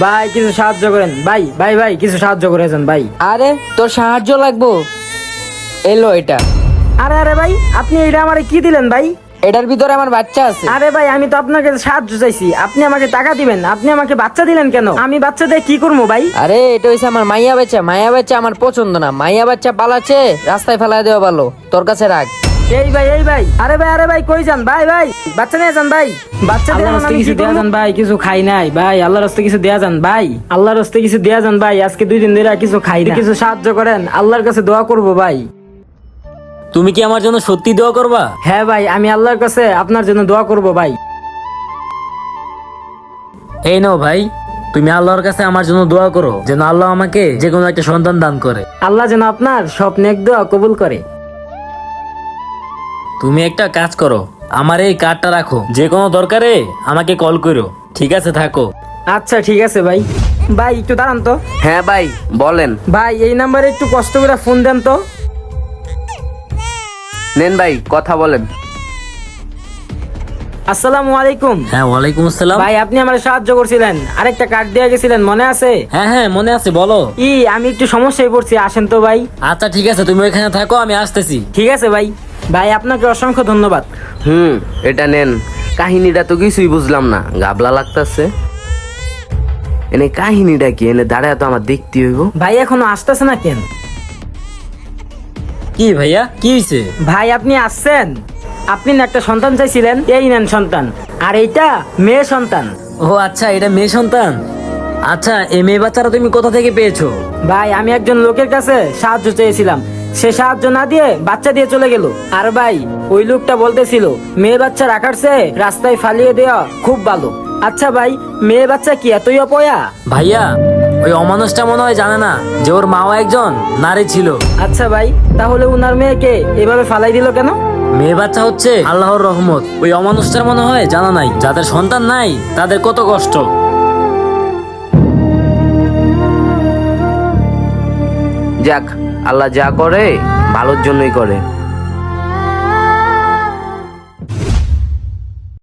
ভাই কিছু সাহায্য করেন ভাই, ভাই ভাই কিছু সাহায্য করেছেন ভাই। আরে তোর সাহায্য লাগবো, এলো এটা। আরে আরে ভাই, আপনি এটা আমারে কি দিলেন ভাই? এটার ভিতরে আমার বাচ্চা আছে। আরে ভাই, আমি তো আপনাকে সাহায্য চাইছি, আপনি আমাকে টাকা দিবেন, আপনি আমাকে বাচ্চা দিলেন কেন? আমি বাচ্চা দিয়ে কি করবো ভাই? আরে এটা হইছে আমার মাইয়া বাচ্চা, মাইয়া বাচ্চা আমার পছন্দ না, মাইয়া বাচ্চা পালাচ্ছে, রাস্তায় ফেলাই দেওয়া ভালো, তোর কাছে রাখ। এই ভাই এই ভাই, আরে ভাই কই যান ভাই? ভাই বাচ্চা নিয়ে যান ভাই, বাচ্চা দিয়ে আমি কিছু দেয়া যান ভাই, কিছু খাই নাই ভাই, আল্লাহর রাস্তায় কিছু দেয়া যান ভাই, আল্লাহর রাস্তায় কিছু দেয়া যান ভাই, আজকে 2 দিন ধরে কিছু খাই না, কিছু সাহায্য করেন, আল্লাহর কাছে দোয়া করব ভাই। তুমি কি আমার জন্য সত্যি দোয়া করবা? হ্যাঁ ভাই, আমি আল্লাহর কাছে আপনার জন্য দোয়া করব ভাই। এই নাও ভাই, তুমি আল্লাহর কাছে আমার জন্য দোয়া করো যেন আল্লাহ আমাকে যে কোনো একটা সন্তান দান করে। আল্লাহ যেন আপনার সব নেক দোয়া কবুল করে। তুমি একটা কাজ করো, আমার এই কার্ডটা রাখো, যে কোনো দরকারে আমাকে কল করো, ঠিক আছে? থাকো। আচ্ছা ঠিক আছে ভাই। ভাই একটু দাঁড়ান তো। হ্যাঁ ভাই বলেন। ভাই এই নাম্বারে একটু কষ্ট করে ফোন দেন তো। নেন ভাই কথা বলেন। আসসালামু আলাইকুম। হ্যাঁ, ওয়ালাইকুম আসসালাম। ভাই আপনি আমার সাহায্য করছিলেন, আরেকটা কার্ড দিয়ে গেছিলেন, মনে আছে? হ্যাঁ হ্যাঁ, মনে আছে, বলো। আমি একটু সমস্যায় পড়ছি, আসেন তো ভাই। আচ্ছা ঠিক আছে, তুমি ওইখানে থাকো, আমি আসতেছি। ঠিক আছে ভাই। ভাই আপনাকে অসংখ্য ধন্যবাদ। এটা নেন। কাহিনীটা তো কিছুই বুঝলাম না, গাবলা লাগতাছে। এনে কাহিনীটা কি? এনে দাঁড়ায় তো আমার দেখতে হইব। ভাই এখনো আসতেছে না কেন? কি ভাইয়া, কি হয়েছে? ভাই আপনি আসছেন? আপনি না একটা সন্তান চাইছিলেন, এই নেন সন্তান, আর এইটা মেয়ে সন্তান। ও আচ্ছা, এটা মেয়ে সন্তান। আচ্ছা, এই মেয়ে বাচ্চারা তুমি কোথা থেকে পেয়েছো? ভাই আমি একজন লোকের কাছে সাহায্য চেয়েছিলাম, সে সাহায্য না দিয়ে বাচ্চা দিয়ে চলে গেল। আর ভাই ওই লোকটা বলতেছিল মেয়ে বাচ্চা রাখার চেয়ে রাস্তায় ফালিয়ে দেওয়া খুব ভালো। আচ্ছা ভাই, মেয়ে বাচ্চা কি এতই অপয়া? ভাইয়া, ওই অমানুষটা মনে হয় জানে না যে ওর মাও একজন নারী ছিল। আচ্ছা ভাই, তাহলে উনার মেয়েকে এভাবে ফালাই দিল কেন? মেয়ে বাচ্চা হচ্ছে আল্লাহর রহমত। ওই অমানুষটার মনে হয় জানা নাই যাদের সন্তান নাই তাদের কত কষ্ট। যাক, আল্লাহ যা করে ভালোর জন্যই করে।